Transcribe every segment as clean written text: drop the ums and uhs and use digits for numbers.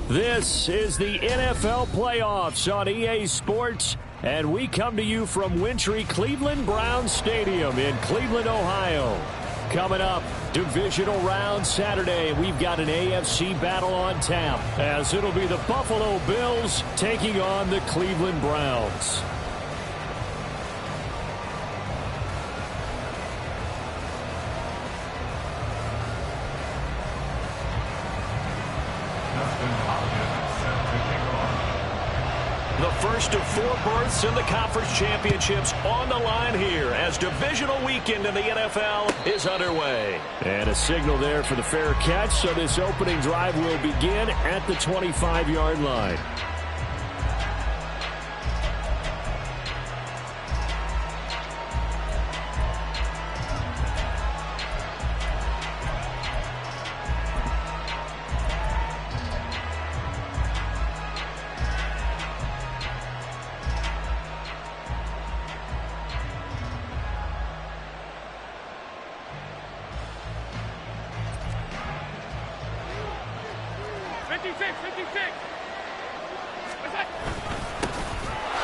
This is the NFL playoffs on EA Sports, and we come to you from wintry Cleveland Browns Stadium in Cleveland, Ohio. Coming up, divisional round Saturday, we've got an AFC battle on tap, as it'll be the Buffalo Bills taking on the Cleveland Browns. The first of 4 berths in the conference championships on the line here as divisional weekend in the NFL is underway. And a signal there for the fair catch, so this opening drive will begin at the 25-yard line.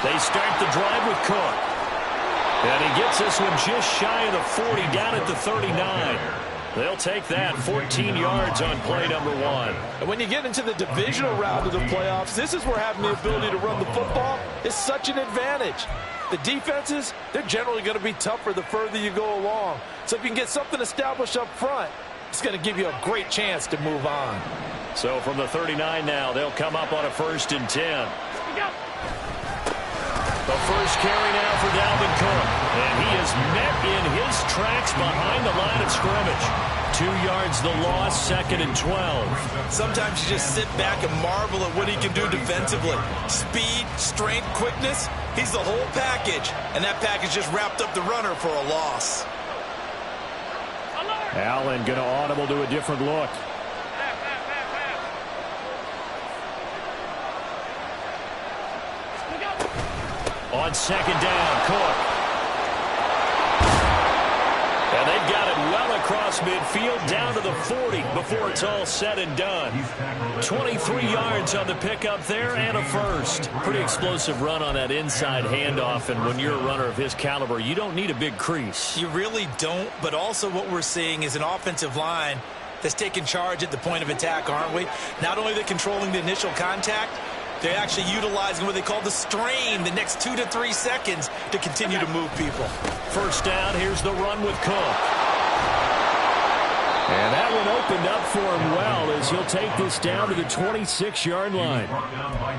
They start the drive with Cook. And he gets this one just shy of the 40, down at the 39. They'll take that, 14 yards on play number 1. And when you get into the divisional round of the playoffs, this is where having the ability to run the football is such an advantage. The defenses, they're generally going to be tougher the further you go along. So if you can get something established up front, it's going to give you a great chance to move on. So from the 39 now, they'll come up on a 1st and 10. The first carry now for Dalvin Cook. And he is met in his tracks behind the line of scrimmage. 2 yards the loss, 2nd and 12. Sometimes you just sit back and marvel at what he can do defensively. Speed, strength, quickness, he's the whole package. And that package just wrapped up the runner for a loss. Allen going to audible to a different look. On 2nd down, Cook. And they've got it well across midfield down to the 40 before it's all said and done. 23 yards on the pickup there and a first. Pretty explosive run on that inside handoff, and when you're a runner of his caliber, you don't need a big crease. You really don't, but also what we're seeing is an offensive line that's taking charge at the point of attack, aren't we? Not only are they controlling the initial contact, they're actually utilizing what they call the strain the next 2 to 3 seconds to continue to move people. First down, here's the run with Cook. And that one opened up for him well as he'll take this down to the 26-yard line.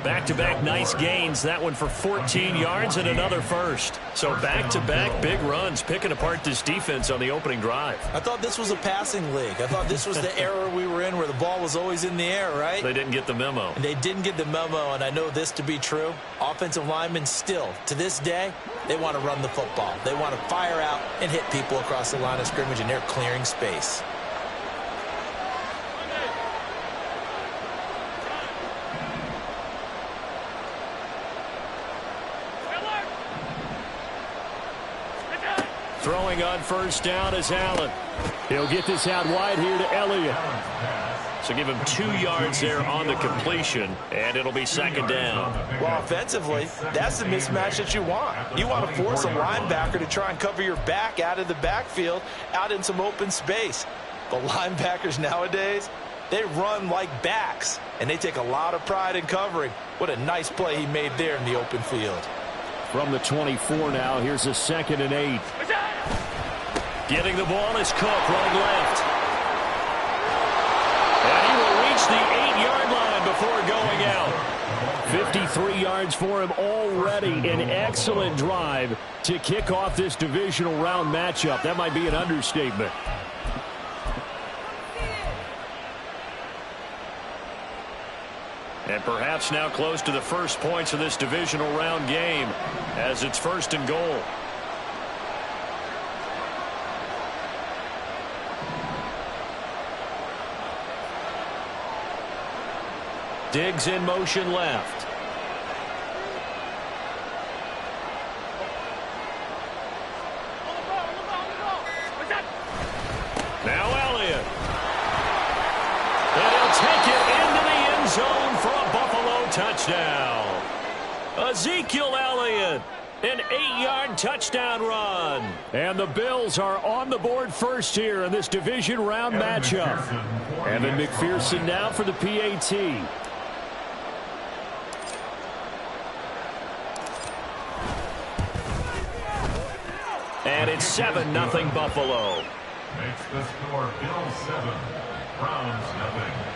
Back-to-back nice gains. That one for 14 yards and another first. So back-to-back big runs, picking apart this defense on the opening drive. I thought this was a passing league. I thought this was the era we were in where the ball was always in the air, right? They didn't get the memo. And they didn't get the memo, and I know this to be true. Offensive linemen still, to this day, they want to run the football. They want to fire out and hit people across the line of scrimmage, and they're clearing space. Throwing on first down is Allen. He'll get this out wide here to Elliott. So give him 2 yards there on the completion, and it'll be 2nd down. Well, offensively, that's the mismatch that you want. You want to force a linebacker to try and cover your back out of the backfield, out in some open space. But linebackers nowadays, they run like backs, and they take a lot of pride in covering. What a nice play he made there in the open field. From the 24 now, here's a 2nd and 8. Getting the ball is Cook, running left. And he will reach the 8-yard line before going out. 53 yards for him already. An excellent drive to kick off this divisional round matchup. That might be an understatement. And perhaps now close to the first points of this divisional round game as it's 1st and goal. Diggs in motion left. Now Elliott. And he'll take it into the end zone for a Buffalo touchdown. Ezekiel Elliott, an 8-yard touchdown run. And the Bills are on the board first here in this division round matchup. Evan McPherson now for the PAT. And it's 7-0 Buffalo. Makes the score Bills 7, Browns 0.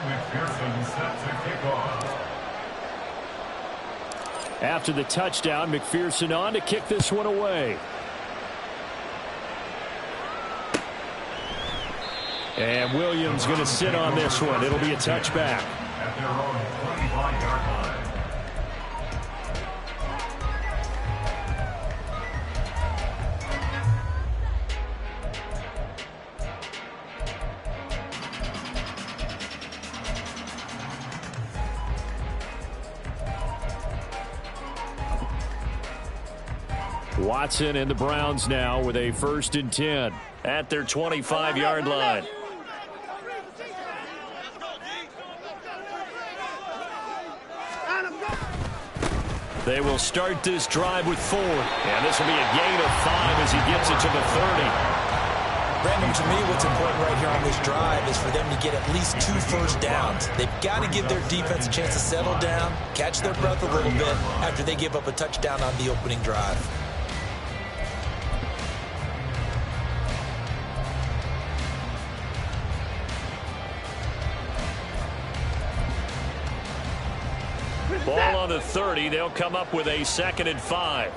McPherson set to kick off. After the touchdown, McPherson on to kick this one away. And Williams going to sit on this one. It'll be a touchback. At their own 25-yard line. Watson and the Browns now with a 1st and 10 at their 25-yard line. They will start this drive with Ford. And this will be a gain of 5 as he gets it to the 30. Brandon, to me, what's important right here on this drive is for them to get at least 2 first downs. They've got to give their defense a chance to settle down, catch their breath a little bit after they give up a touchdown on the opening drive. Ball on the 30. They'll come up with a 2nd and 5.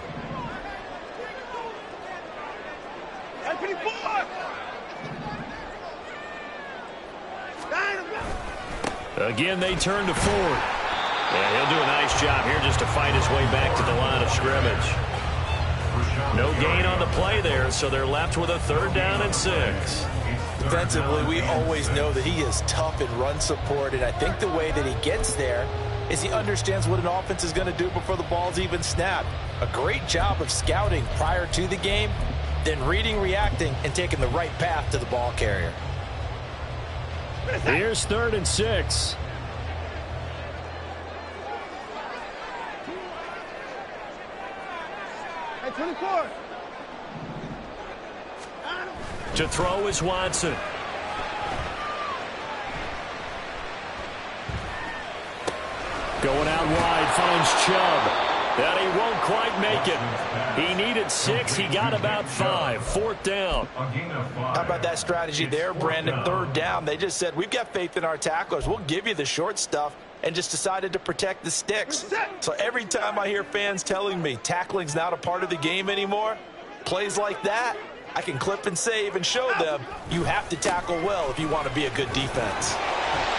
Again, they turn to Ford. And he'll do a nice job here just to fight his way back to the line of scrimmage. No gain on the play there, so they're left with a 3rd down and 6. Defensively, we always know that he is tough in run support, and I think the way that he gets there is he understands what an offense is going to do before the ball's even snapped. A great job of scouting prior to the game, then reading, reacting, and taking the right path to the ball carrier. Here's 3rd and 6. Hey, 24. To throw is Watson. Going out wide, finds Chubb. And he won't quite make it. He needed 6. He got about 5. 4th down. How about that strategy there, Brandon? 3rd down. They just said, we've got faith in our tacklers. We'll give you the short stuff, and just decided to protect the sticks. So every time I hear fans telling me tackling's not a part of the game anymore, plays like that, I can clip and save and show them you have to tackle well if you want to be a good defense.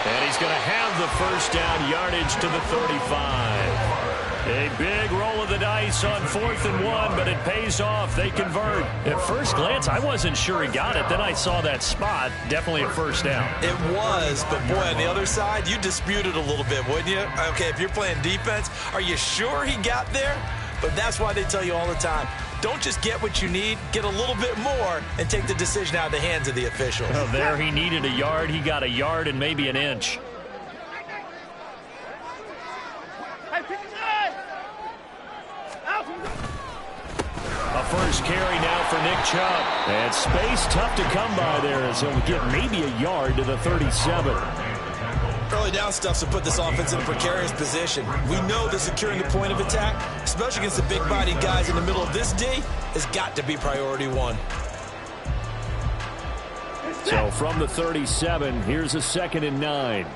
And he's going to have the 1st down yardage to the 35. A big roll of the dice on 4th and 1, but it pays off. They convert. At first glance, I wasn't sure he got it. Then I saw that spot. Definitely a 1st down. It was, but boy, on the other side, you dispute it a little bit, wouldn't you? Okay, if you're playing defense, are you sure he got there? But that's why they tell you all the time, don't just get what you need, get a little bit more, and take the decision out of the hands of the officials. Well, there he needed a yard. He got a yard and maybe an inch. A first carry now for Nick Chubb. And space tough to come by there as he'll get maybe a yard to the 37. Early down stuff to put this offense in a precarious position. We know that securing the point of attack, especially against the big-bodied guys in the middle of this D, has got to be priority 1. So from the 37, here's a 2nd and 9.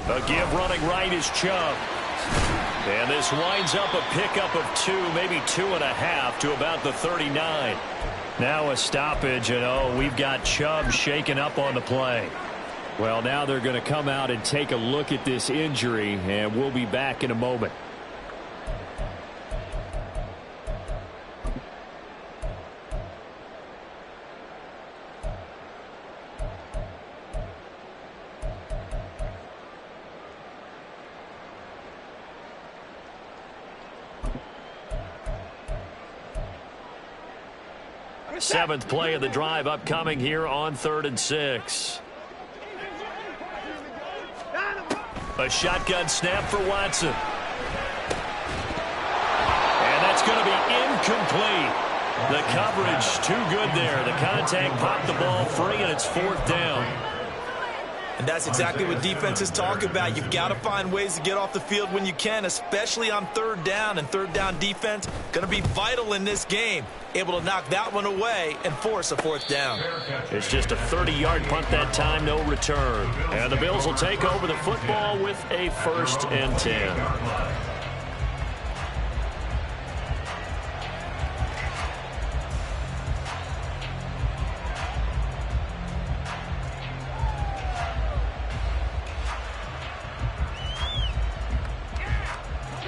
A give running right is Chubb. And this winds up a pickup of 2, maybe 2.5 to about the 39. Now a stoppage, and we've got Chubb shaken up on the play. Well, now they're going to come out and take a look at this injury, and we'll be back in a moment. Seventh play of the drive upcoming here on 3rd and 6. A shotgun snap for Watson. And that's going to be incomplete. The coverage too good there. The contact popped the ball free, and it's 4th down. And that's exactly what defenses talk about. You've got to find ways to get off the field when you can, especially on 3rd down. And 3rd down defense going to be vital in this game. Able to knock that one away and force a 4th down. It's just a 30-yard punt that time, no return. And the Bills will take over the football with a 1st and 10.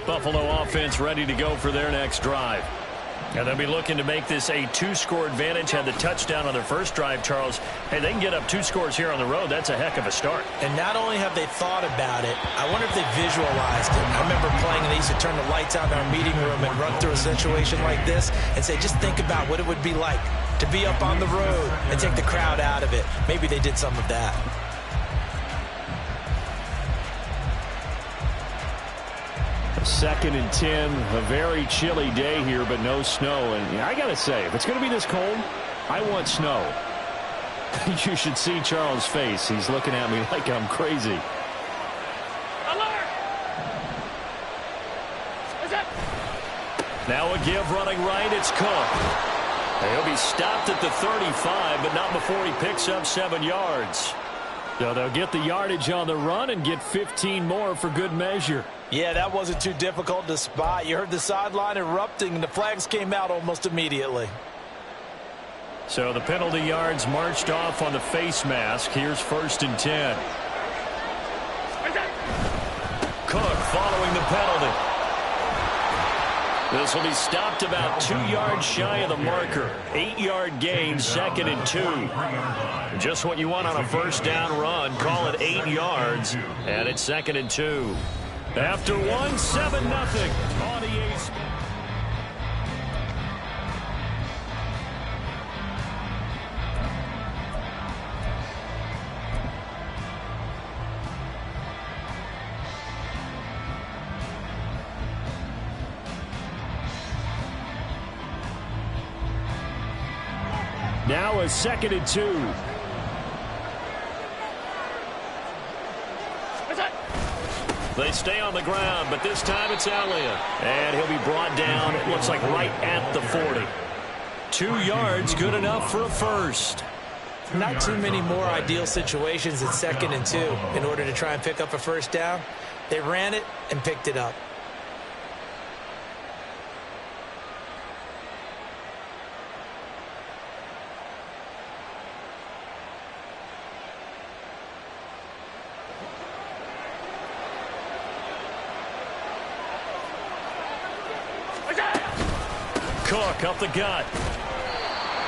Buffalo offense ready to go for their next drive. And they'll be looking to make this a 2-score advantage. Had the touchdown on their first drive, Charles. Hey, they can get up 2 scores here on the road. That's a heck of a start. And not only have they thought about it, I wonder if they visualized it. I remember playing, and they used to turn the lights out in our meeting room and run through a situation like this and say, just think about what it would be like to be up on the road and take the crowd out of it. Maybe they did some of that. 2nd and 10, a very chilly day here, but no snow. And I got to say, if it's going to be this cold, I want snow. You should see Charles' face. He's looking at me like I'm crazy. Alert! Now a give running right. It's Cook. He'll be stopped at the 35, but not before he picks up 7 yards. So they'll get the yardage on the run and get 15 more for good measure. Yeah, that wasn't too difficult to spot. You heard the sideline erupting, and the flags came out almost immediately. So the penalty yards marched off on the face mask. Here's 1st and 10. Cook following the penalty. This will be stopped about 2 yards shy of the marker. 8-yard gain, 2nd and 2. Just what you want on a 1st down run. Call it 8 yards, and it's 2nd and 2. After 1, 7-0 on EA Sports. Now a 2nd and 2. They stay on the ground, but this time it's Elliott. And he'll be brought down, it looks like right at the 40. 2 yards, good enough for a first. Not too many more ideal situations at 2nd and 2 in order to try and pick up a 1st down. They ran it and picked it up. Cook up the gut.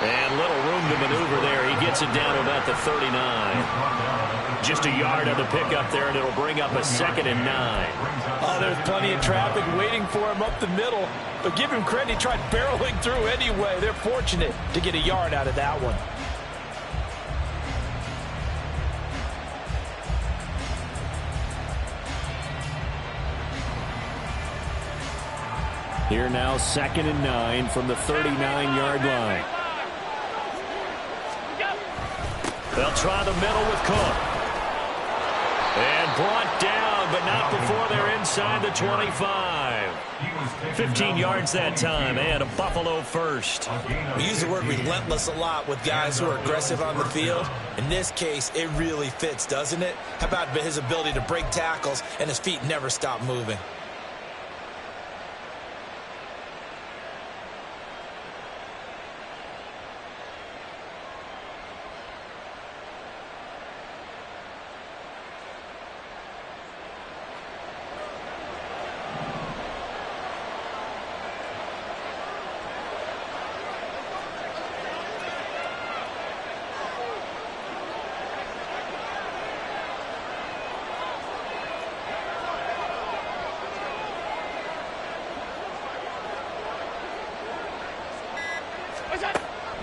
And little room to maneuver there. He gets it down to about the 39. Just a yard on the pickup there, and it'll bring up a 2nd and 9. Oh, there's plenty of traffic waiting for him up the middle. But give him credit, he tried barreling through anyway. They're fortunate to get a yard out of that one. Here now, 2nd and 9 from the 39-yard line. They'll try the middle with Cook. And brought down, but not before they're inside the 25. 15 yards that time, and a Buffalo first. We use the word relentless a lot with guys who are aggressive on the field. In this case, it really fits, doesn't it? How about his ability to break tackles and his feet never stop moving?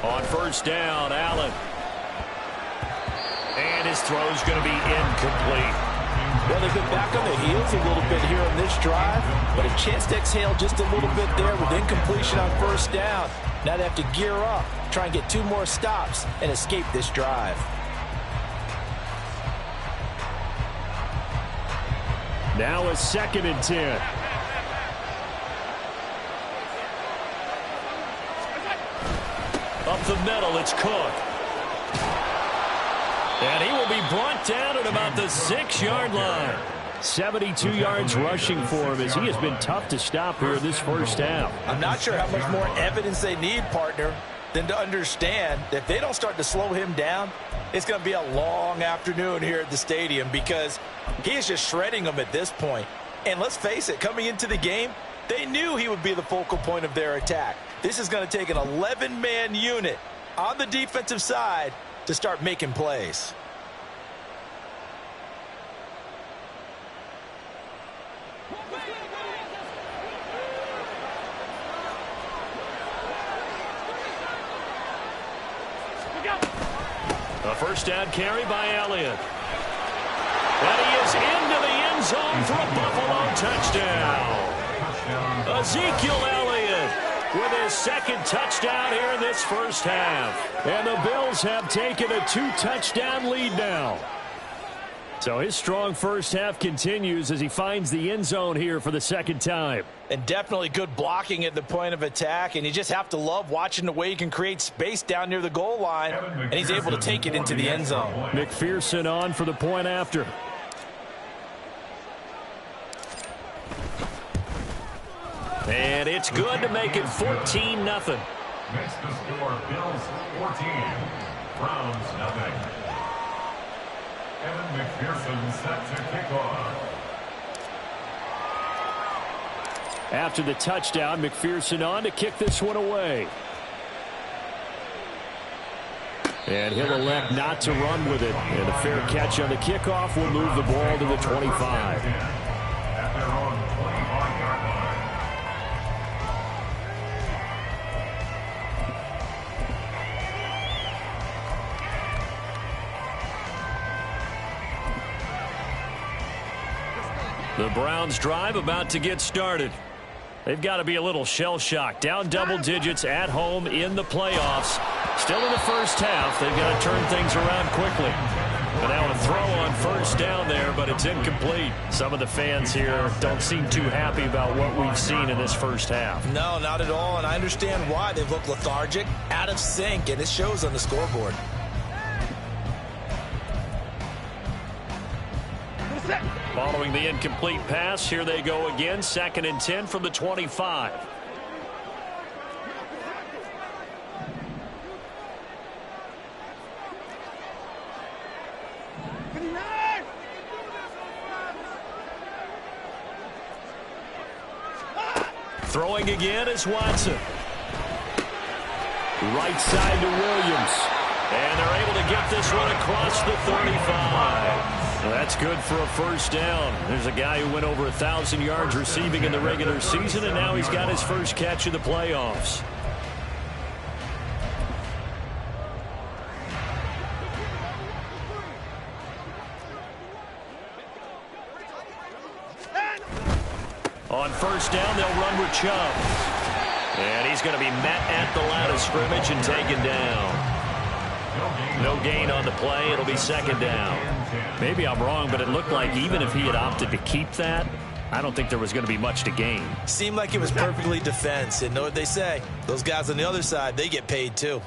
On first down, Allen. And his throw's going to be incomplete. Well, they've been back on their heels a little bit here on this drive, but a chance to exhale just a little bit there with incompletion on first down. Now they have to gear up, try and get 2 more stops, and escape this drive. Now a 2nd and 10. Up the middle, it's Cook. And he will be brought down at about the 6-yard line. 72 yards rushing for him as he has been tough to stop here in this first half. I'm not sure how much more evidence they need, partner, than to understand that if they don't start to slow him down, it's going to be a long afternoon here at the stadium because he is just shredding them at this point. And let's face it, coming into the game, they knew he would be the focal point of their attack. This is going to take an 11-man unit on the defensive side to start making plays. A first down carry by Elliott. And he is into the end zone for a Buffalo touchdown. Ezekiel Elliott with his 2nd touchdown here in this first half. And the Bills have taken a 2-touchdown lead now. So his strong first half continues as he finds the end zone here for the 2nd time. And definitely good blocking at the point of attack. And you just have to love watching the way he can create space down near the goal line. And he's able to take it into the end zone. McPherson on for the point after. And it's good to make it 14-0. Makes the score Bills 14, Browns 0. Evan McPherson set to kick off. After the touchdown, McPherson on to kick this one away. And he'll elect not to run with it. And a fair catch on the kickoff will move the ball to the 25. At their own 25-yard line. The Browns drive about to get started. They've got to be a little shell-shocked. Down double digits at home in the playoffs. Still in the first half. They've got to turn things around quickly. But now a throw on first down there, but it's incomplete. Some of the fans here don't seem too happy about what we've seen in this first half. No, not at all, and I understand why. They've looked lethargic, out of sync, and it shows on the scoreboard. Following the incomplete pass, here they go again. 2nd and 10 from the 25. Throwing again is Watson. Right side to Williams. And they're able to get this one across the 35. Well, that's good for a first down. There's a guy who went over 1,000 yards receiving in the regular season, and now he's got his first catch of the playoffs. On first down, they'll run with Chubb. And he's going to be met at the line of scrimmage and taken down. No gain on the play. It'll be 2nd down. Maybe I'm wrong, but it looked like even if he had opted to keep that, I don't think there was going to be much to gain. Seemed like it was perfectly defense. And know what they say? Those guys on the other side, they get paid too.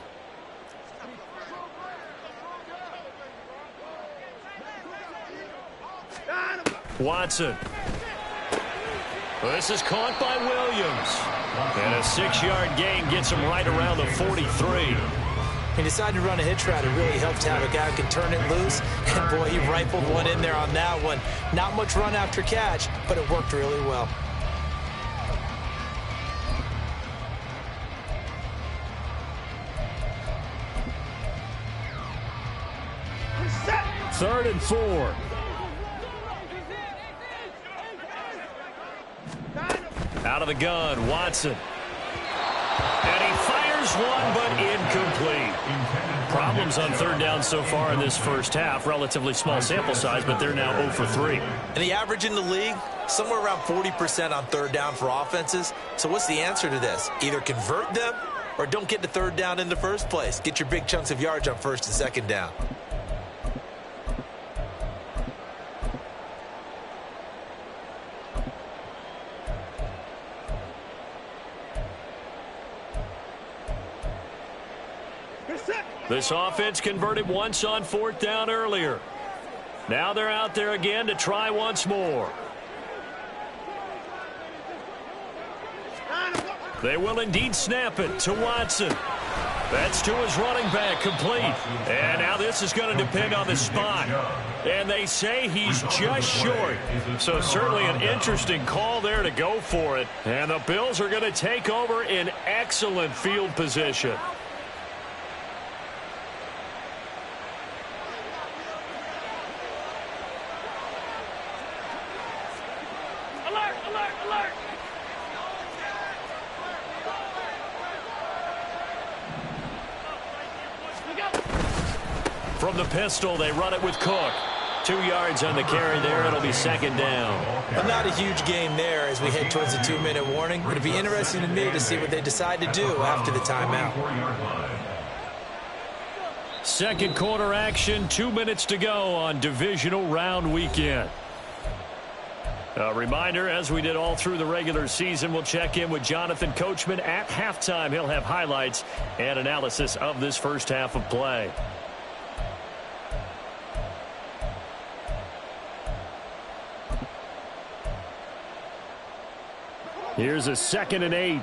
Watson. This is caught by Williams. And a 6-yard gain gets him right around the 43. He decided to run a hitch route. It really helped to have a guy who can turn it loose. And, boy, he rifled one in there on that one. Not much run after catch, but it worked really well. Third and 4. Out of the gun, Watson. And he fires Fires one, but incomplete. Problems on third down so far in this first half. Relatively small sample size, but they're now 0 for 3. And the average in the league, somewhere around 40% on third down for offenses. So what's the answer to this? Either convert them or don't get to third down in the first place. Get your big chunks of yards on first and second down. This offense converted once on fourth down earlier. Now they're out there again to try once more. They will indeed snap it to Watson. That's to his running back, complete. And now this is going to depend on the spot. And they say he's just short. So certainly an interesting call there to go for it. And the Bills are going to take over in excellent field position. From the pistol, they run it with Cook. 2 yards on the carry there. It'll be second down. Well, not a huge gain there as we head towards the 2-minute warning. It'll be interesting to me to see what they decide to do after the timeout. Second quarter action, 2 minutes to go on divisional round weekend. A reminder, as we did all through the regular season, we'll check in with Jonathan Coachman at halftime. He'll have highlights and analysis of this first half of play. Here's a 2nd and 8.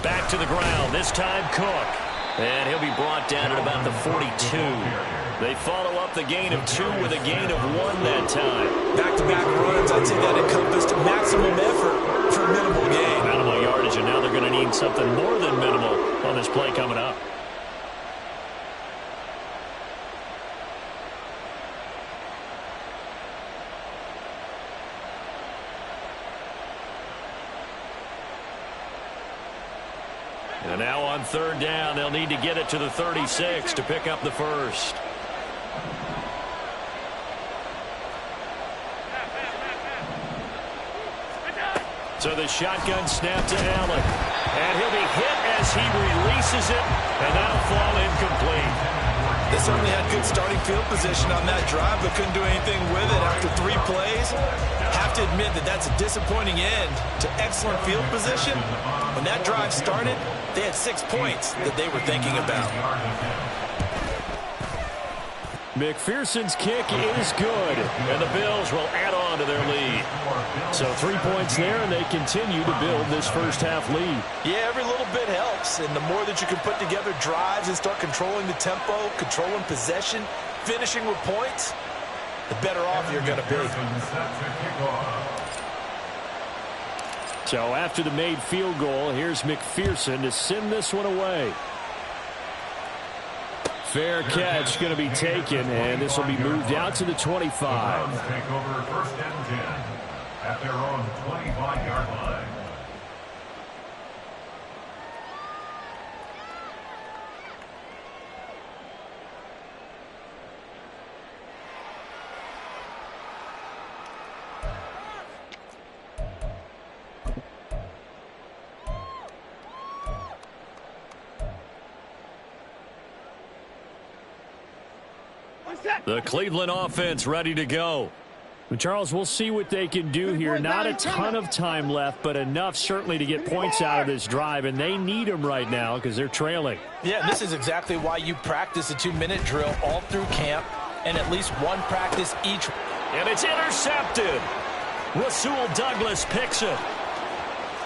Back to the ground, this time Cook. And he'll be brought down at about the 42. They follow up the gain of 2 with a gain of 1 that time. Back-to-back runs, I'd say that encompassed maximum effort for minimal gain. Minimal yardage, and now they're going to need something more than minimal on this play coming up. And now on third down, they'll need to get it to the 36 to pick up the first. So the shotgun snap to Allen. And he'll be hit as he releases it, and that'll fall incomplete. They certainly had good starting field position on that drive, but couldn't do anything with it after 3 plays. Have to admit that that's a disappointing end to excellent field position. When that drive started, they had 6 points that they were thinking about. McPherson's kick is good, and the Bills will add on to their lead. So 3 points there, and they continue to build this first half lead. Yeah, every little bit helps, and the more that you can put together drives and start controlling the tempo, controlling possession, finishing with points, the better off you're going to be. So after the made field goal, here's McPherson to send this one away. Fair catch going to be taken, and this will be moved out to the 25. Take over 1st and 10 at their own 25-yard line. The Cleveland offense ready to go. Charles, we'll see what they can do here. Not a ton of time left, but enough certainly to get points out of this drive, and they need them right now because they're trailing. Yeah, this is exactly why you practice a 2-minute drill all through camp and at least one practice each. And it's intercepted. Rasul Douglas picks it.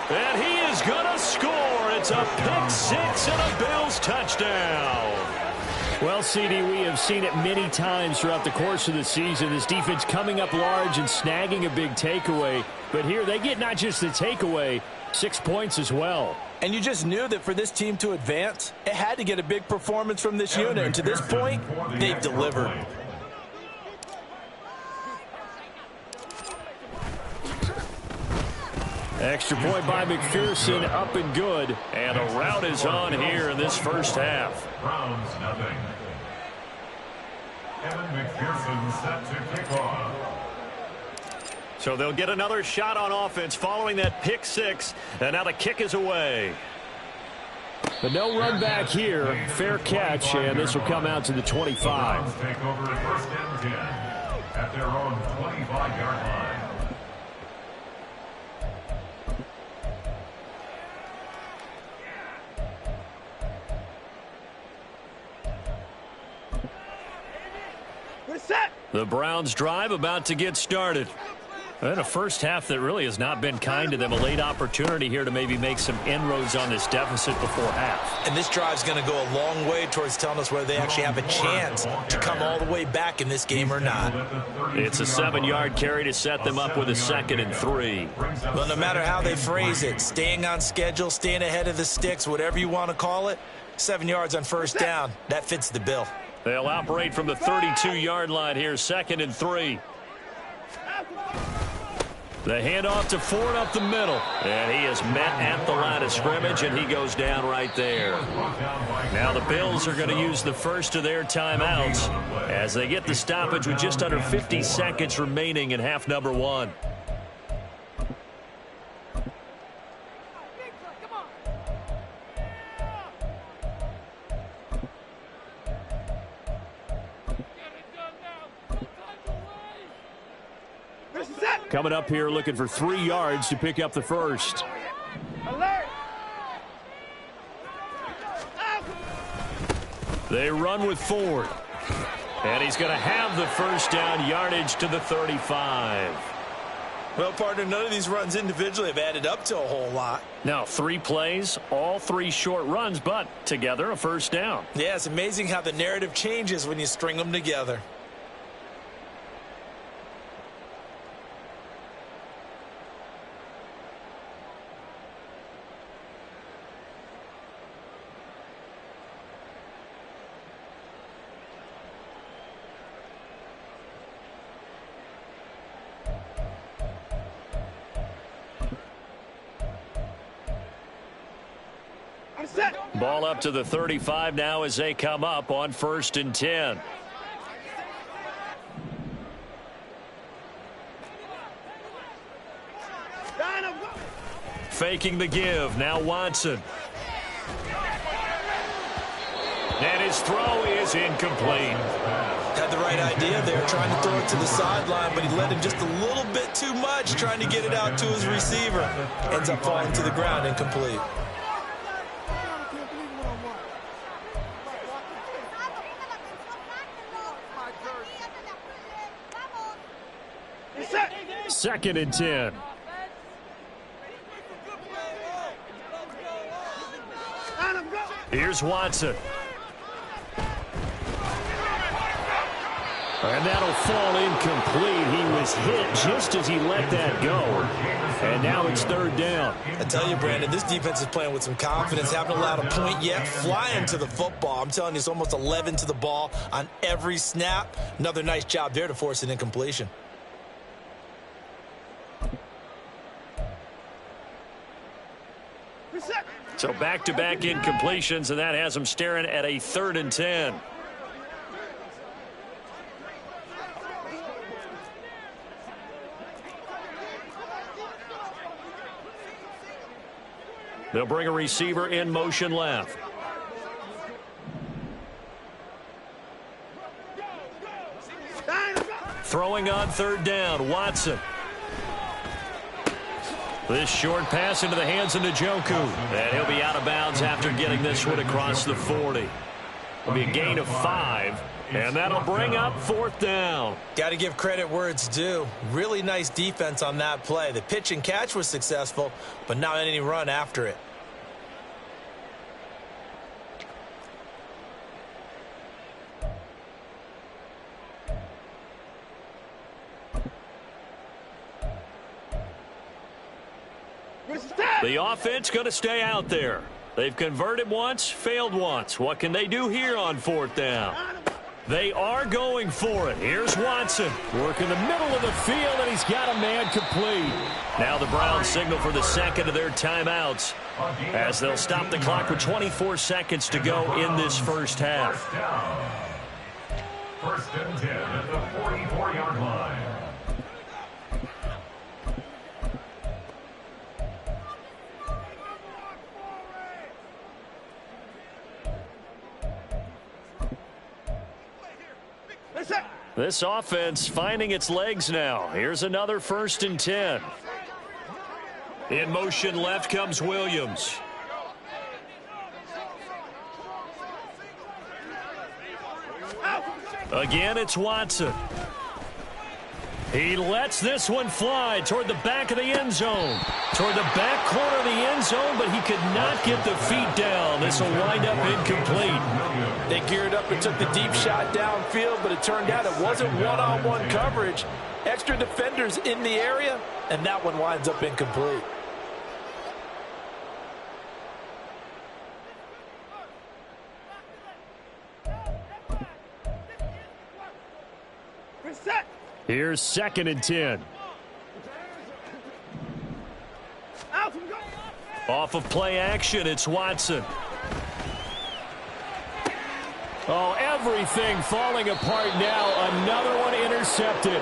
And he is going to score. It's a pick six and a Bills touchdown. Well, CD, we have seen it many times throughout the course of the season. This defense coming up large and snagging a big takeaway. But here they get not just the takeaway, 6 points as well. And you just knew that for this team to advance, it had to get a big performance from this unit. And to this point, they've delivered. Extra point by McPherson, up and good. And a rout is on here in this first half. Browns nothing. Evan McPherson set to kick off. So they'll get another shot on offense following that pick six. And now the kick is away. But no run back here. Fair catch, and this will come out to the 25. Browns take over first and 10 at their own 25-yard line. The Browns drive about to get started. And a first half that really has not been kind to them. A late opportunity here to maybe make some inroads on this deficit before half. And this drive's going to go a long way towards telling us whether they actually have a chance to come all the way back in this game or not. It's a 7-yard carry to set them up with a 2nd and 3. Well, no matter how they phrase it, staying on schedule, staying ahead of the sticks, whatever you want to call it, 7 yards on first down, that fits the bill. They'll operate from the 32-yard line here, 2nd and 3. The handoff to Ford up the middle. And he is met at the line of scrimmage, and he goes down right there. Now the Bills are going to use the first of their timeouts as they get the stoppage with just under 50 seconds remaining in half number 1. Coming up here looking for 3 yards to pick up the first. Alert! They run with Ford. And he's going to have the first down, yardage to the 35. Well, partner, none of these runs individually have added up to a whole lot. Now, 3 plays, all 3 short runs, but together a first down. Yeah, it's amazing how the narrative changes when you string them together. Ball up to the 35 now as they come up on 1st and 10. Faking the give. Now Watson. And his throw is incomplete. Had the right idea there, trying to throw it to the sideline, but he led him just a little bit too much, trying to get it out to his receiver. Ends up falling to the ground, incomplete. Second and 10. Here's Watson. And that'll fall incomplete. He was hit just as he let that go. And now it's 3rd down. I tell you, Brandon, this defense is playing with some confidence. Haven't allowed a point yet. Flying to the football. I'm telling you, it's almost 11 to the ball on every snap. Another nice job there to force an incompletion. So back-to-back incompletions, and that has them staring at a 3rd and 10. They'll bring a receiver in motion left. Throwing on 3rd down, Watson. This short pass into the hands of Njoku. And he'll be out of bounds after getting this one across the 40. It'll be a gain of 5. And that'll bring up 4th down. Got to give credit where it's due. Really nice defense on that play. The pitch and catch was successful, but not any run after it. The offense going to stay out there. They've converted once, failed once. What can they do here on 4th down? They are going for it. Here's Watson. Working the middle of the field, and he's got a man complete. Now the Browns signal for the second of their timeouts as they'll stop the clock with 24 seconds to go in this first half. First and 10 at the 44-yard line. This offense finding its legs now. Here's another first and 10. In motion left comes Williams. Again, it's Watson. He lets this one fly toward the back of the end zone. Toward the back corner of the end zone, but he could not get the feet down. This will wind up incomplete. They geared up and took the deep shot downfield, but it turned out it wasn't one-on-one coverage. Extra defenders in the area, and that one winds up incomplete. Here's second and 10. Off of play action, it's Watson. Oh, everything falling apart now. Another one intercepted.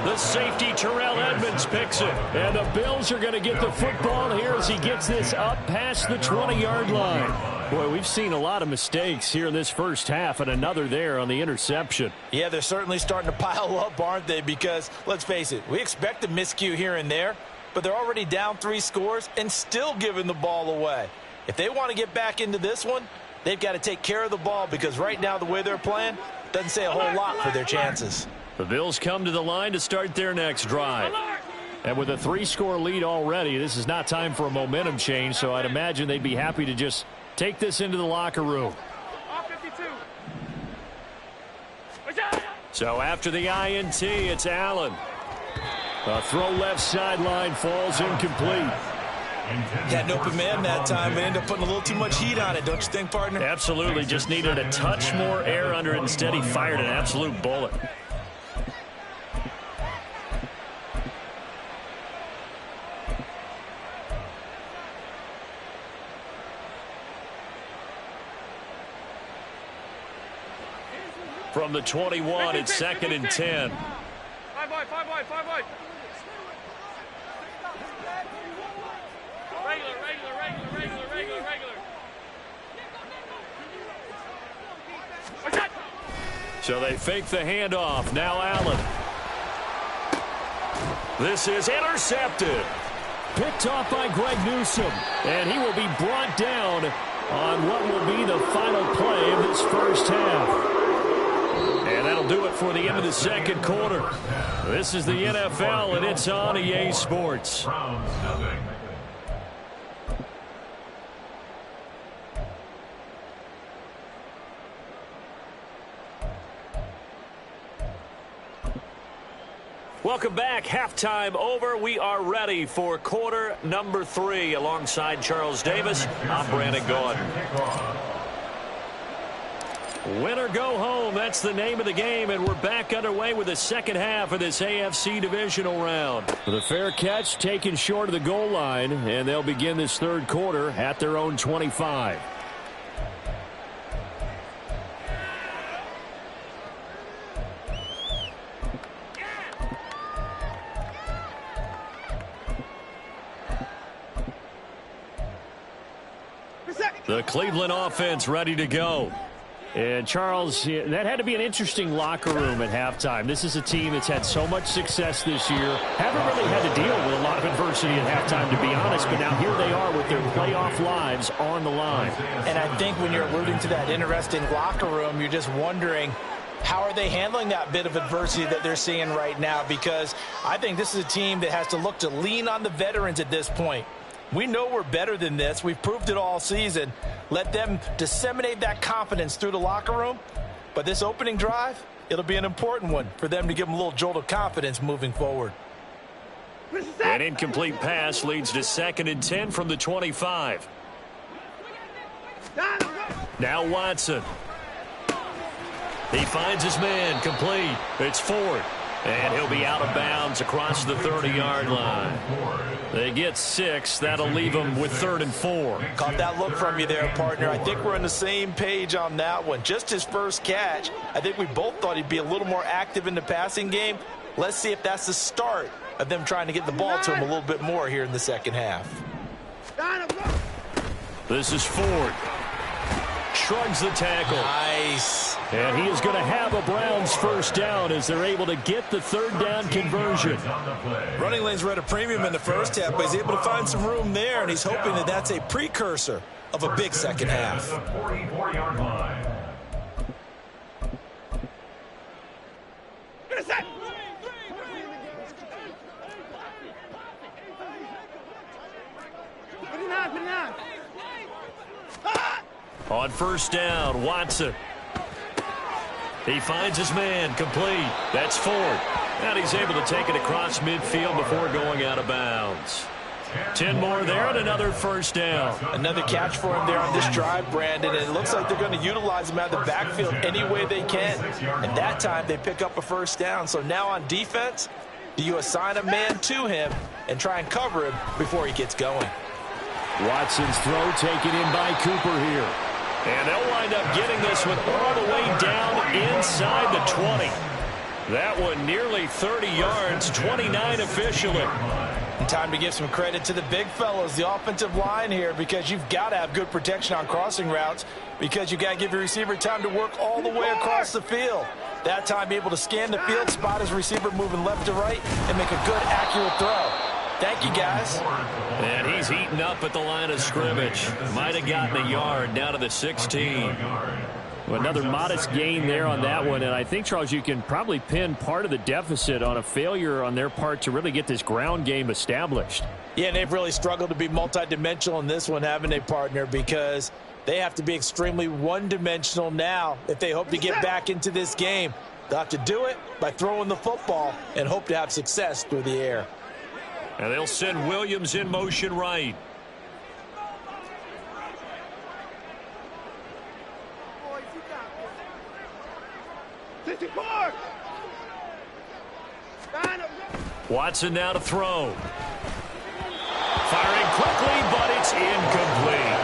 The safety, Terrell Edmonds, picks it. And the Bills are going to get the football here as he gets this up past the 20-yard line. Boy, we've seen a lot of mistakes here in this first half, and another there on the interception. Yeah, they're certainly starting to pile up, aren't they? Because, let's face it, we expect a miscue here and there, but they're already down 3 scores and still giving the ball away. If they want to get back into this one, they've got to take care of the ball, because right now the way they're playing doesn't say a whole lot for their chances. The Bills come to the line to start their next drive. And with a 3-score lead already, this is not time for a momentum change, so I'd imagine they'd be happy to just take this into the locker room. So after the INT, it's Allen. A throw left sideline falls incomplete. Got an open man that time, but ended up putting a little too much heat on it, don't you think, partner? Absolutely. Just needed a touch more air under it. Instead, he fired an absolute bullet. From the 21, it's second and 10. 5 wide. Regular. So they fake the handoff. Now Allen. This is intercepted. Picked off by Greg Newsome. And he will be brought down on what will be the final play of this first half. And that'll do it for the end of the second quarter. This is the NFL, and it's on EA Sports. Welcome back. Halftime over. We are ready for quarter number 3. Alongside Charles Davis, I'm Brandon Gaudin. Win or go home, that's the name of the game, and we're back underway with the second half of this AFC Divisional round. With a fair catch taken short of the goal line, and they'll begin this third quarter at their own 25. The Cleveland offense ready to go. And, Charles, that had to be an interesting locker room at halftime. This is a team that's had so much success this year. Haven't really had to deal with a lot of adversity at halftime, to be honest. But now here they are with their playoff lives on the line. And I think when you're alluding to that interesting locker room, you're just wondering, how are they handling that bit of adversity that they're seeing right now? Because I think this is a team that has to look to lean on the veterans at this point. We know we're better than this. We've proved it all season. Let them disseminate that confidence through the locker room. But this opening drive, it'll be an important one for them to give them a little jolt of confidence moving forward. An incomplete pass leads to second and 10 from the 25. Now Watson. He finds his man, complete. It's Ford. And he'll be out of bounds across the 30-yard line. They get 6. That'll leave them with 3rd and 4. Caught that look from you there, partner. I think we're on the same page on that one. Just his first catch. I think we both thought he'd be a little more active in the passing game. Let's see if that's the start of them trying to get the ball to him a little bit more here in the second half. This is Ford. Shrugs the tackle. Nice. And he is going to have a Browns first down as they're able to get the 3rd down conversion. Running lanes were at a premium in the first half, but he's able to find some room there, and he's hoping that that's a precursor of a big second half. 44-yard line. On first down, Watson. He finds his man, complete. That's Ford. And he's able to take it across midfield before going out of bounds. 10 more there and another first down. Another catch for him there on this drive, Brandon, and it looks like they're going to utilize him out of the backfield any way they can. And that time they pick up a first down. So now on defense, do you assign a man to him and try and cover him before he gets going? Watson's throw taken in by Cooper here. And they'll wind up getting this one all the way down inside the 20. That one nearly 30 yards, 29 officially. And time to give some credit to the big fellows, the offensive line here, because you've got to have good protection on crossing routes because you've got to give your receiver time to work all the way across the field. That time able to scan the field, spot his receiver moving left to right, and make a good, accurate throw. Thank you, guys. And he's eaten up at the line of scrimmage. Might have gotten a yard down to the 16. Well, another modest gain there on that one. And I think, Charles, you can probably pin part of the deficit on a failure on their part to really get this ground game established. Yeah, they've really struggled to be multidimensional in this one, haven't they, partner? Because they have to be extremely one-dimensional now if they hope to get back into this game. They'll have to do it by throwing the football and hope to have success through the air. And they'll send Williams in motion right. Watson now to throw. Firing quickly, but it's incomplete.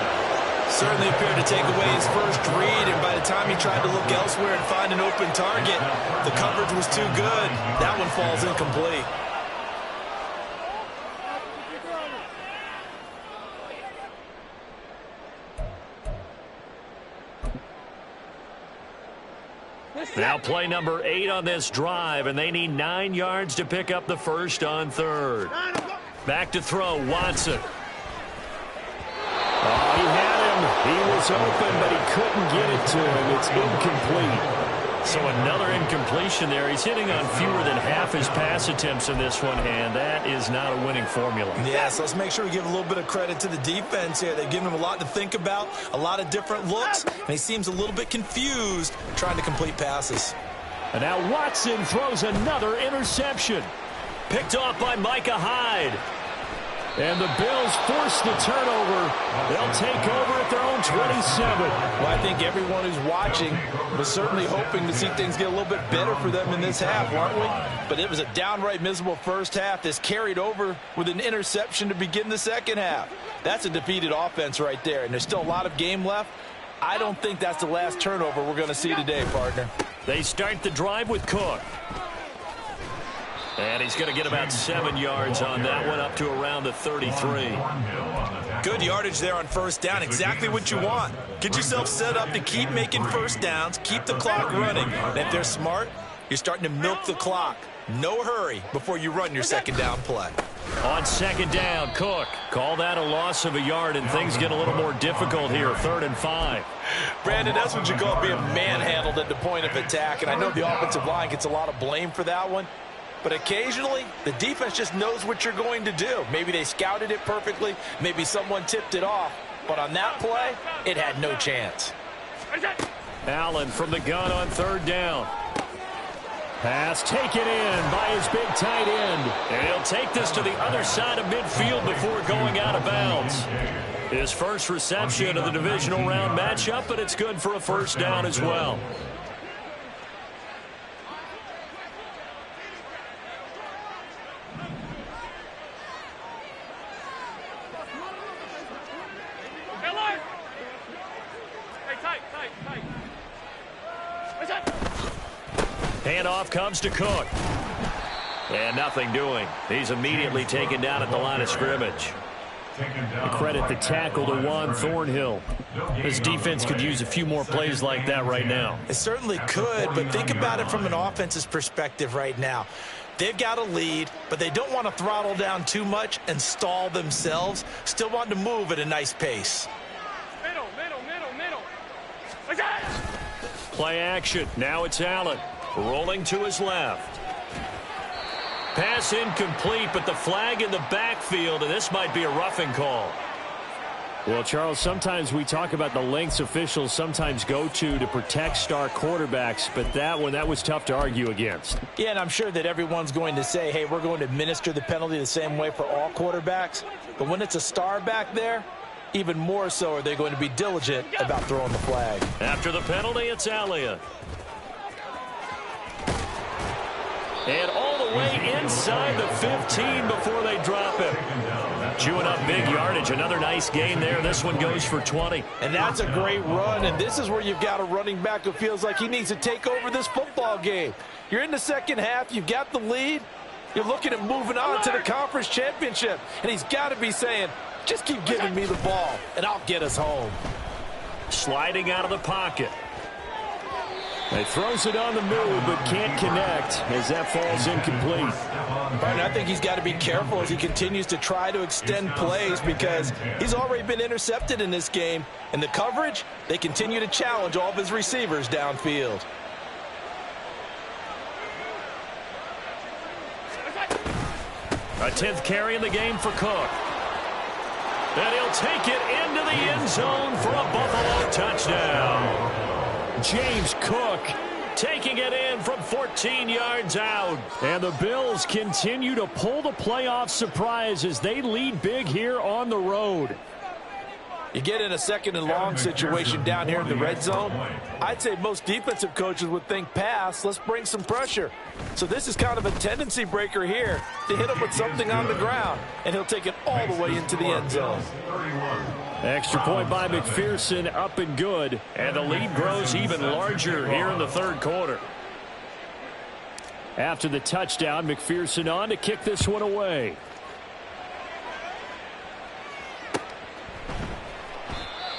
Certainly appeared to take away his first read, and by the time he tried to look elsewhere and find an open target, the coverage was too good. That one falls incomplete. Now play number 8 on this drive, and they need 9 yards to pick up the first on 3rd. Back to throw, Watson. Oh, he had him. He was open, but he couldn't get it to him. It's incomplete. So another incompletion there. He's hitting on fewer than half his pass attempts in this one, and that is not a winning formula. Yeah, so let's make sure we give a little bit of credit to the defense here. They've given him a lot to think about, a lot of different looks, and he seems a little bit confused trying to complete passes. And now Watson throws another interception. Picked off by Micah Hyde. And the Bills force the turnover. They'll take over at their own 27. Well, I think everyone who's watching was certainly hoping to see things get a little bit better for them in this half, aren't we? But it was a downright miserable first half that's carried over with an interception to begin the second half. That's a defeated offense right there, and there's still a lot of game left. I don't think that's the last turnover we're going to see today, partner. They start the drive with Cook. And he's going to get about 7 yards on that one, up to around the 33. Good yardage there on first down. Exactly what you want. Get yourself set up to keep making first downs, keep the clock running. And if they're smart, you're starting to milk the clock. No hurry before you run your second down play. On second down, Cook. Call that a loss of a yard, and things get a little more difficult here, 3rd and 5. Brandon, that's what you call being manhandled at the point of attack. And I know the offensive line gets a lot of blame for that one. But occasionally, the defense just knows what you're going to do. Maybe they scouted it perfectly. Maybe someone tipped it off. But on that play, it had no chance. Allen from the gun on 3rd down. Pass taken in by his big tight end. And he'll take this to the other side of midfield before going out of bounds. His first reception of the divisional round matchup, but it's good for a first down as well. Handoff comes to Cook. And nothing doing. He's immediately taken down at the line of scrimmage. Credit the tackle to Juan Thornhill. This defense could use a few more plays like that right now. It certainly could, but think about it from an offense's perspective right now. They've got a lead, but they don't want to throttle down too much and stall themselves. Still want to move at a nice pace. Middle. Play action. Now it's Allen. Rolling to his left. Pass incomplete, but the flag in the backfield, and this might be a roughing call. Well, Charles, sometimes we talk about the lengths officials sometimes go to protect star quarterbacks, but that was tough to argue against. Yeah, and I'm sure that everyone's going to say, hey, we're going to administer the penalty the same way for all quarterbacks. But when it's a star back there, even more so are they going to be diligent about throwing the flag. After the penalty, it's Elliott. And all the way inside the 15 before they drop him. Chewing up big yardage. Another nice gain there. This one goes for 20. And that's a great run, and this is where you've got a running back who feels like he needs to take over this football game. You're in the second half. You've got the lead. You're looking at moving on to the conference championship, and he's got to be saying, just keep giving me the ball, and I'll get us home. Sliding out of the pocket. He throws it on the move, but can't connect as that falls incomplete. Right, I think he's got to be careful as he continues to try to extend plays because he's already been intercepted in this game. And the coverage, they continue to challenge all of his receivers downfield. A 10th carry in the game for Cook. And he'll take it into the end zone for a Buffalo touchdown. James Cook taking it in from 14 yards out. And the Bills continue to pull the playoff surprise as they lead big here on the road. You get in a second and long situation down here in the red zone. I'd say most defensive coaches would think pass. Let's bring some pressure. So this is kind of a tendency breaker here to hit him with something on the ground. And he'll take it all the way into the end zone. Extra point by McPherson, up and good. And the lead grows even larger here in the third quarter. After the touchdown, McPherson on to kick this one away.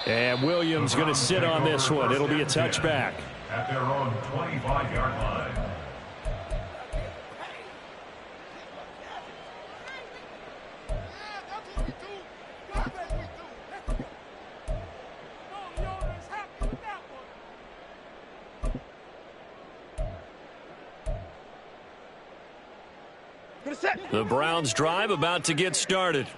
And Williams going to sit on this one. It'll be a touchback. At their own 25-yard line. The Browns drive about to get started.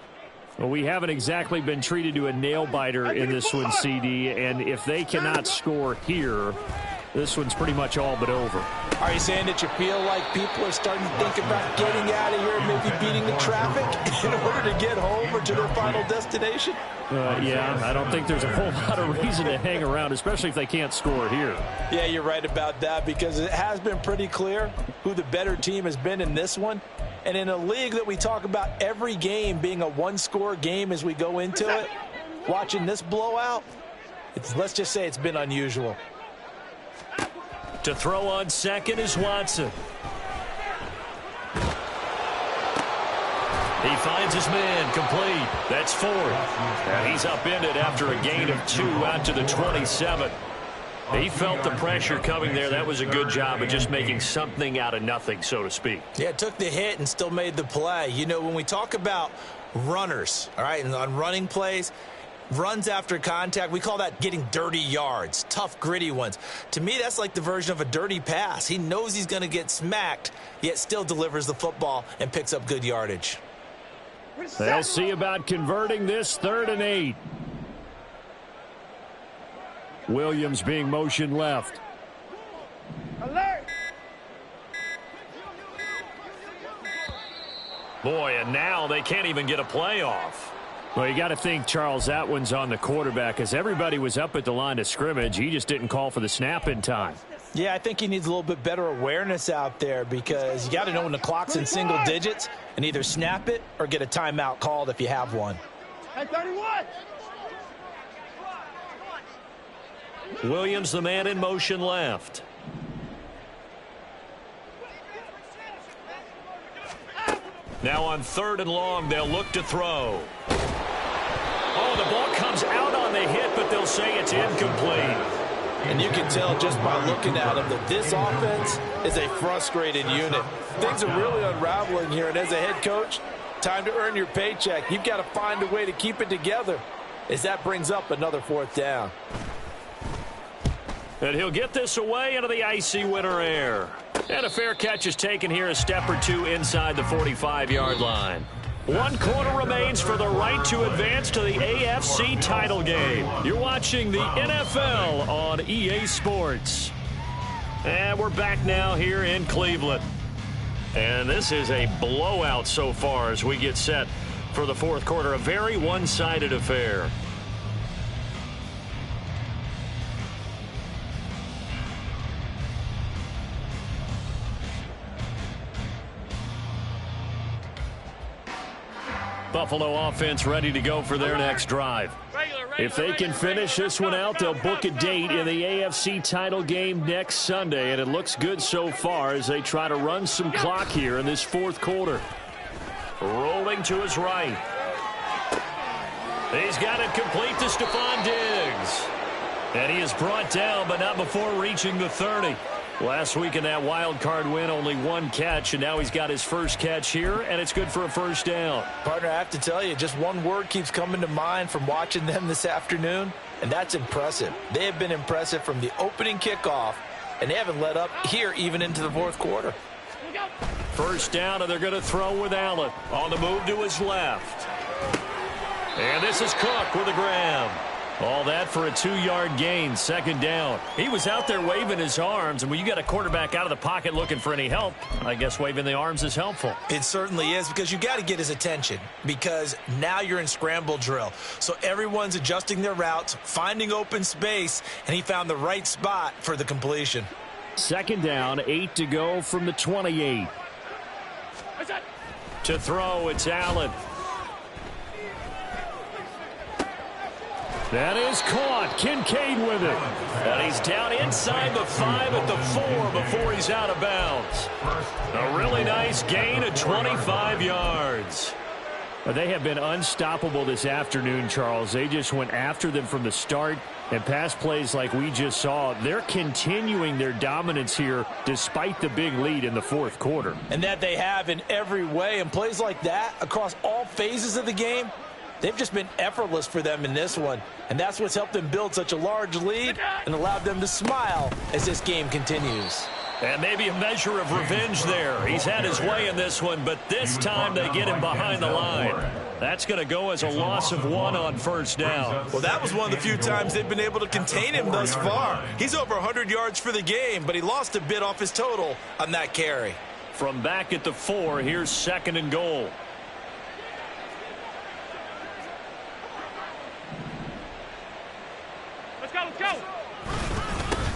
Well, we haven't exactly been treated to a nail-biter in this one, CD, and if they cannot score here, this one's pretty much all but over. Are you saying that you feel like people are starting to think about getting out of here and maybe beating the traffic in order to get home or to their final destination? Yeah, I don't think there's a whole lot of reason to hang around, especially if they can't score here. Yeah, you're right about that because it has been pretty clear who the better team has been in this one. And in a league that we talk about every game being a one-score game as we go into it, watching this blowout, let's just say it's been unusual. To throw on second is Watson. He finds his man complete. That's fourth. And he's upended after a gain of 2 out to the 27. He felt the pressure coming there. That was a good job of just making something out of nothing, so to speak. Yeah, took the hit and still made the play. You know, when we talk about runners, all right, and on running plays, runs after contact, we call that getting dirty yards, tough, gritty ones. To me, that's like the version of a dirty pass. He knows he's going to get smacked, yet still delivers the football and picks up good yardage. They'll see about converting this 3rd and 8. Williams being motion left. Alert! Boy, and now they can't even get a play off. Well, you got to think, Charles, that one's on the quarterback as everybody was up at the line of scrimmage. He just didn't call for the snap in time. Yeah, I think he needs a little bit better awareness out there because you got to know when the clock's in single digits and either snap it or get a timeout called if you have one. Hey, 31! Williams, the man in motion left. Now on 3rd and long, they'll look to throw. Oh, the ball comes out on the hit, but they'll say it's incomplete. And you can tell just by looking at him that this offense is a frustrated unit. Things are really unraveling here, and as a head coach, time to earn your paycheck. You've got to find a way to keep it together as that brings up another 4th down. And he'll get this away into the icy winter air. And a fair catch is taken here, a step or two inside the 45-yard line. 1 quarter remains for the right to advance to the AFC title game. You're watching the NFL on EA Sports. And we're back now here in Cleveland. And this is a blowout so far as we get set for the 4th quarter. A very one-sided affair. Buffalo offense ready to go for their next drive. If they can finish this one out, they'll book a date in the AFC title game next Sunday, and it looks good so far as they try to run some clock here in this 4th quarter. Rolling to his right. He's got it complete to Stephon Diggs. And he is brought down, but not before reaching the 30. Last week in that wild card win, only 1 catch, and now he's got his first catch here, and it's good for a 1st down. Partner, I have to tell you, just one word keeps coming to mind from watching them this afternoon, and that's impressive. They have been impressive from the opening kickoff, and they haven't let up here even into the 4th quarter. 1st down, and they're going to throw with Allen. On the move to his left. And this is Cook with a grab. All that for a 2-yard gain, 2nd down. He was out there waving his arms, and when you got a quarterback out of the pocket looking for any help, I guess waving the arms is helpful. It certainly is, because you got to get his attention, because now you're in scramble drill. So everyone's adjusting their routes, finding open space, and he found the right spot for the completion. 2nd down, 8 to go from the 28. To throw, it's Allen. That is caught. Kincaid with it. And he's down inside the 5 at the 4 before he's out of bounds. A really nice gain of 25 yards. They have been unstoppable this afternoon, Charles. They just went after them from the start. And pass plays like we just saw, they're continuing their dominance here despite the big lead in the 4th quarter. And that they have in every way. And plays like that across all phases of the game, they've just been effortless for them in this one. And that's what's helped them build such a large lead and allowed them to smile as this game continues. And maybe a measure of revenge there. He's had his way in this one, but this time they get him behind the line. That's going to go as a loss of 1 on 1st down. Well, that was one of the few times they've been able to contain him thus far. He's over 100 yards for the game, but he lost a bit off his total on that carry. From back at the 4, here's 2nd and goal. Let's go.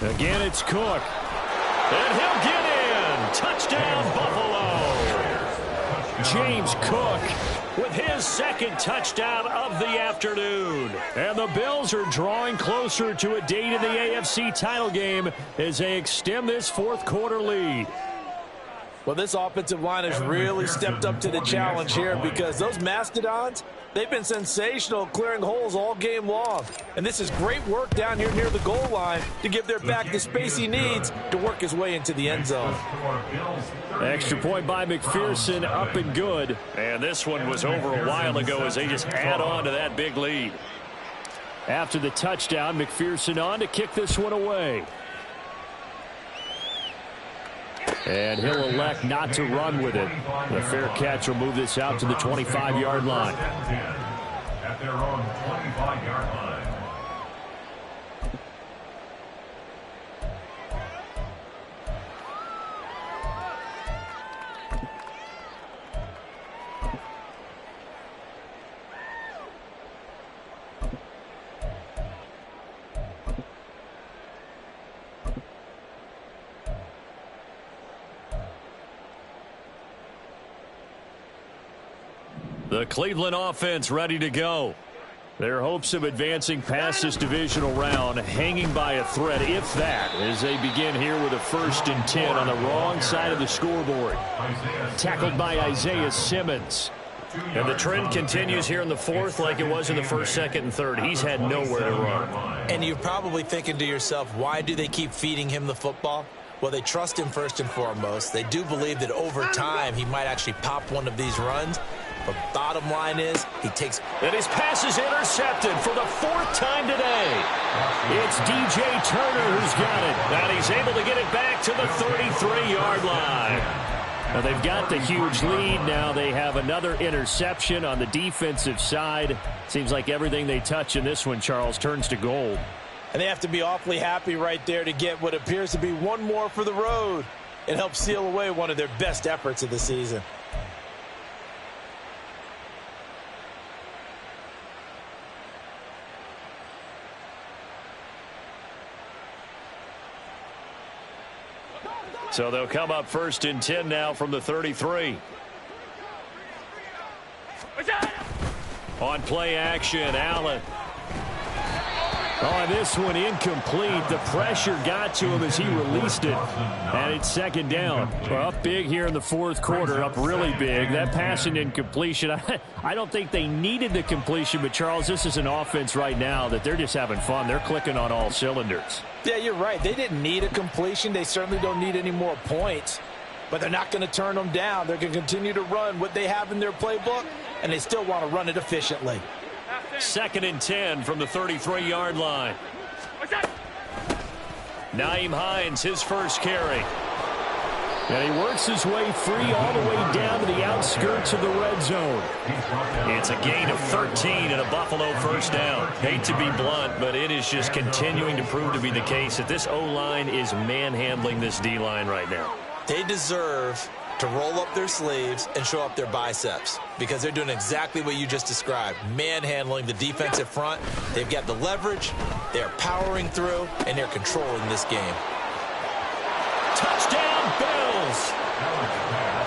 Again, it's Cook. And he'll get in. Touchdown, Buffalo. James Cook with his 2nd touchdown of the afternoon. And the Bills are drawing closer to a date in the AFC title game as they extend this 4th quarter lead. Well, this offensive line has really stepped up to the challenge here because those Mastodons, they've been sensational clearing holes all game long. And this is great work down here near the goal line to give their back the space he needs to work his way into the end zone. Extra point by McPherson, up and good. And this one was over a while ago as they just add on to that big lead. After the touchdown, McPherson on to kick this one away. And he'll elect not to run with it. The fair catch will move this out to the 25-yard line. At their own 25-yard line. The Cleveland offense ready to go. Their hopes of advancing past this divisional round hanging by a thread, if that, as they begin here with a 1st and 10 on the wrong side of the scoreboard. Tackled by Isaiah Simmons. And the trend continues here in the 4th like it was in the 1st, 2nd, and 3rd. He's had nowhere to run. And you're probably thinking to yourself, why do they keep feeding him the football? Well, they trust him first and foremost. They do believe that over time he might actually pop one of these runs. But bottom line is, he takes... And his pass is intercepted for the 4th time today. It's DJ Turner who's got it. And he's able to get it back to the 33-yard line. Now they've got the huge lead. Now they have another interception on the defensive side. Seems like everything they touch in this one, Charles, turns to gold. And they have to be awfully happy right there to get what appears to be one more for the road. It helps seal away one of their best efforts of the season. So they'll come up 1st and 10 now from the 33. On play action, Allen. Oh, this one incomplete. The pressure got to him as he released it. And it's 2nd down. Well, up big here in the 4th quarter, up really big. That passing incompletion, I don't think they needed the completion, but Charles, this is an offense right now that they're just having fun. They're clicking on all cylinders. Yeah, you're right. They didn't need a completion. They certainly don't need any more points. But they're not going to turn them down. They're going to continue to run what they have in their playbook, and they still want to run it efficiently. 2nd and 10 from the 33-yard line. Naeem Hines, his first carry. And he works his way free all the way down to the outskirts of the red zone. It's a gain of 13 and a Buffalo 1st down. Hate to be blunt, but it is just continuing to prove to be the case that this O-line is manhandling this D-line right now. They deserve to roll up their sleeves and show up their biceps because they're doing exactly what you just described, manhandling the defensive front. They've got the leverage, they're powering through, and they're controlling this game. Touchdown, Bills!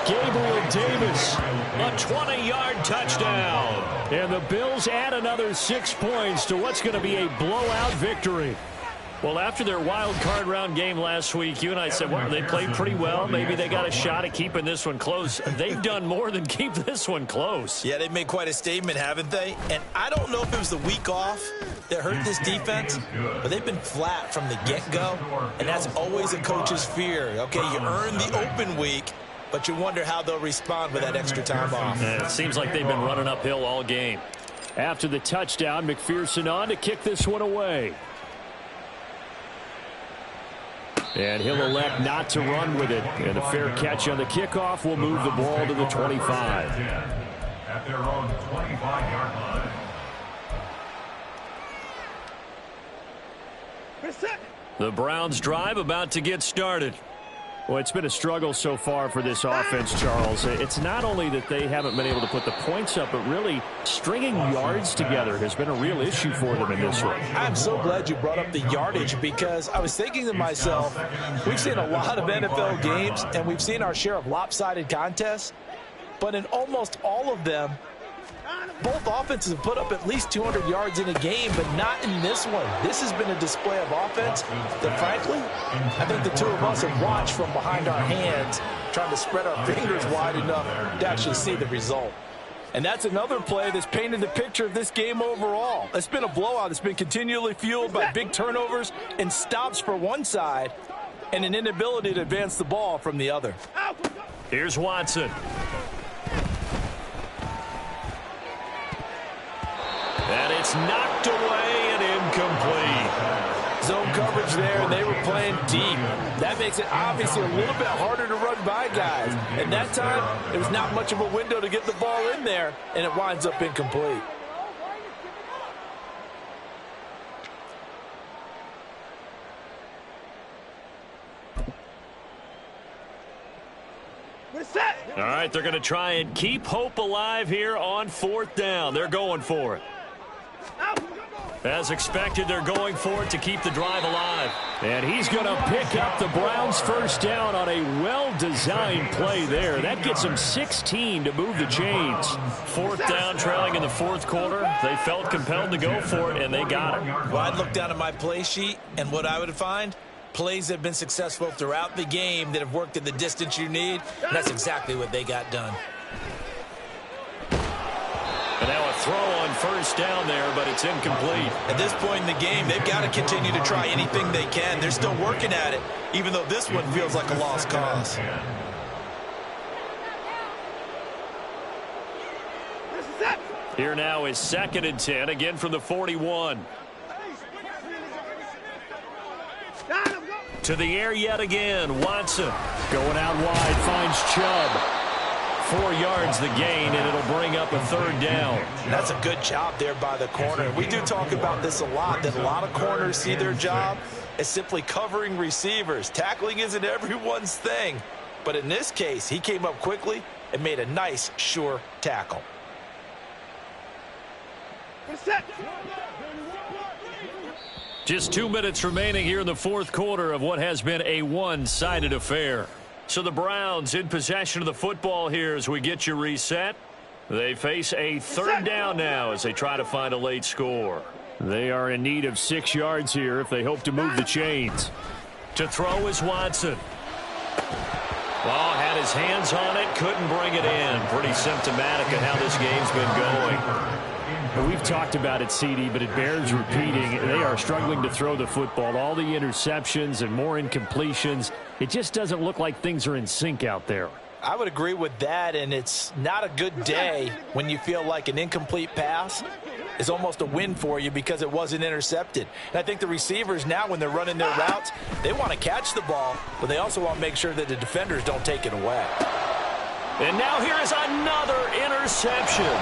Gabriel Davis, a 20-yard touchdown. And the Bills add another 6 points to what's going to be a blowout victory. Well, after their wild card round game last week, you and I said, well, they played pretty well. Maybe they got a shot at keeping this one close. They've done more than keep this one close. Yeah, they've made quite a statement, haven't they? And I don't know if it was the week off that hurt this defense, but they've been flat from the get-go, and that's always a coach's fear. Okay, you earn the open week, but you wonder how they'll respond with that extra time off. And it seems like they've been running uphill all game. After the touchdown, McPherson on to kick this one away. And he'll elect not to run with it. And a fair catch on the kickoff will move the ball to the 25. At their own 25-yard line. The Browns drive about to get started. Well, it's been a struggle so far for this offense, Charles. It's not only that they haven't been able to put the points up, but really stringing yards together has been a real issue for them in this one. I'm so glad you brought up the yardage because I was thinking to myself, we've seen a lot of NFL games and we've seen our share of lopsided contests, but in almost all of them, both offenses have put up at least 200 yards in a game, but not in this one. This has been a display of offense that, frankly, I think the two of us have watched from behind our hands, trying to spread our fingers wide enough to actually see the result. And that's another play that's painted the picture of this game overall. It's been a blowout. It's been continually fueled by big turnovers and stops for one side and an inability to advance the ball from the other. Here's Watson. And it's knocked away and incomplete. Zone coverage there, and they were playing deep. That makes it obviously a little bit harder to run by guys. And that time, there was not much of a window to get the ball in there, and it winds up incomplete. All right, they're going to try and keep hope alive here on 4th down. They're going for it. As expected, they're going for it to keep the drive alive. And he's going to pick up the Browns' first down on a well-designed play there. That gets them 16 to move the chains. Fourth down, trailing in the fourth quarter. They felt compelled to go for it, and they got it. Well, I'd look down at my play sheet, and what I would find, plays that have been successful throughout the game that have worked in the distance you need. And that's exactly what they got done. And now a throw on first down there, but it's incomplete. At this point in the game, they've got to continue to try anything they can. They're still working at it, even though this one feels like a lost cause. Here now is 2nd and 10, again from the 41. To the air yet again, Watson. Going out wide, finds Chubb. 4 yards the gain, and it'll bring up a third down. That's a good job there by the corner. We do talk about this a lot, that a lot of corners see their job as simply covering receivers. Tackling isn't everyone's thing. But in this case, he came up quickly and made a nice, sure tackle. Just 2 minutes remaining here in the fourth quarter of what has been a one-sided affair. So the Browns in possession of the football here as we get you reset. They face a third down now as they try to find a late score. They are in need of 6 yards here if they hope to move the chains. To throw is Watson. Well, had his hands on it, couldn't bring it in. Pretty symptomatic of how this game's been going. We've talked about it, CD, but it bears repeating. They are struggling to throw the football. All the interceptions and more incompletions. It just doesn't look like things are in sync out there. I would agree with that, and it's not a good day when you feel like an incomplete pass is almost a win for you because it wasn't intercepted. And I think the receivers now, when they're running their routes, they want to catch the ball, but they also want to make sure that the defenders don't take it away. And now here is another interception.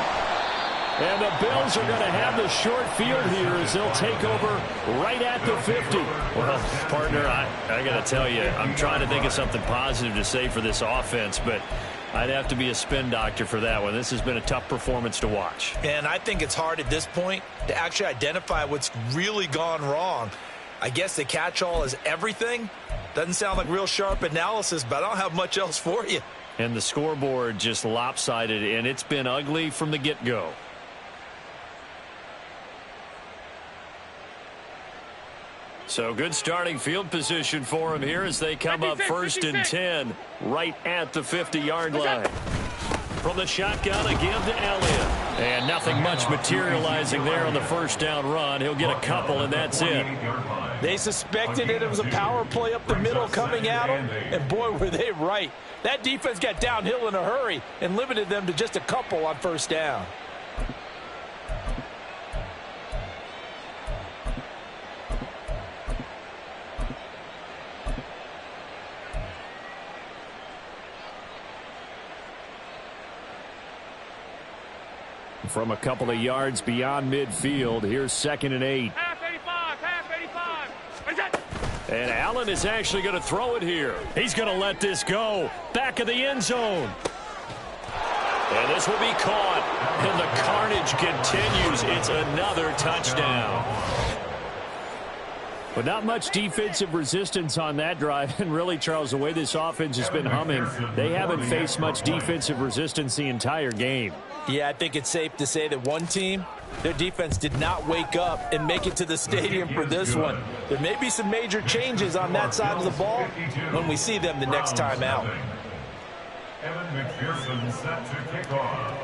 And the Bills are going to have the short field here as they'll take over right at the 50. Well, partner, I got to tell you, I'm trying to think of something positive to say for this offense, but I'd have to be a spin doctor for that one. This has been a tough performance to watch. And I think it's hard at this point to actually identify what's really gone wrong. I guess the catch-all is everything. Doesn't sound like real sharp analysis, but I don't have much else for you. And the scoreboard just lopsided, and it's been ugly from the get-go. So good starting field position for him here as they come up 1st and 10 right at the 50-yard line. From the shotgun again to Elliott. And nothing much materializing there on the first down run. He'll get a couple, and that's it. They suspected it was a power play up the middle coming at them, and boy, were they right. That defense got downhill in a hurry and limited them to just a couple on first down. From a couple of yards beyond midfield, here's 2nd and 8. Half 85. And Allen is actually going to throw it here. He's going to let this go. Back of the end zone. And this will be caught. And the carnage continues. It's another touchdown. But not much defensive resistance on that drive. And really, Charles, the way this offense has been humming, they haven't faced much defensive resistance the entire game. Yeah, I think it's safe to say that one team, their defense did not wake up and make it to the stadium for this one. There may be some major changes on that side of the ball when we see them the next time out. Evan McPherson set to kick off.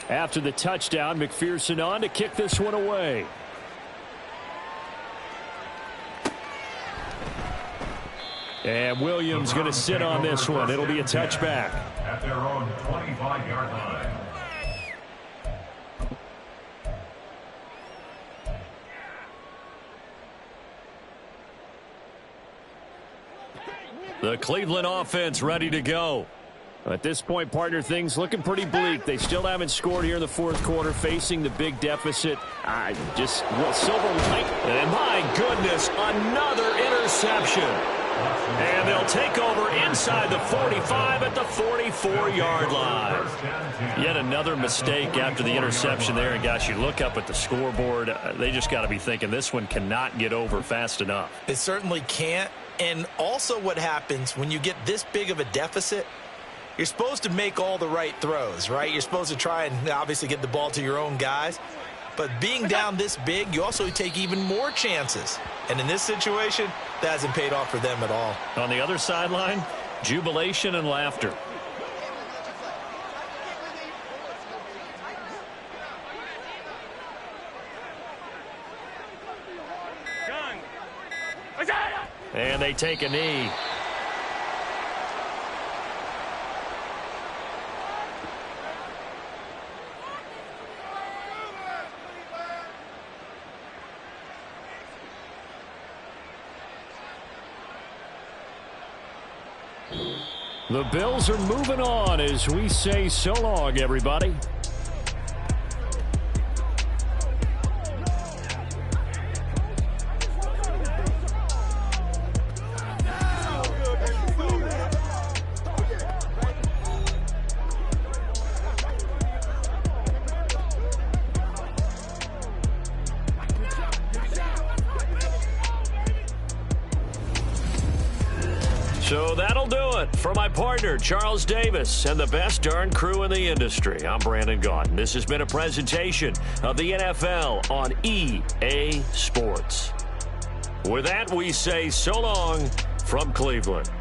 After the touchdown, McPherson on to kick this one away. And Williams going to sit on this one. It'll be a touchback. At their own 25-yard line. The Cleveland offense ready to go. At this point, partner, things looking pretty bleak. They still haven't scored here in the fourth quarter, facing the big deficit. Silver White. And my goodness, another interception. And they'll they'll take over inside the 45 at the 44-yard line. Yet another mistake after the interception there. And, gosh, you look up at the scoreboard. They just got to be thinking this one cannot get over fast enough. It certainly can't. And also what happens when you get this big of a deficit, you're supposed to make all the right throws, right? You're supposed to try and obviously get the ball to your own guys. But being down this big, you also take even more chances. And in this situation, that hasn't paid off for them at all. On the other sideline, jubilation and laughter. And they take a knee. The Bills are moving on as we say so long, everybody. So that'll do it for my partner, Charles Davis, and the best darn crew in the industry. I'm Brandon Gaudin. This has been a presentation of the NFL on EA Sports. With that, we say so long from Cleveland.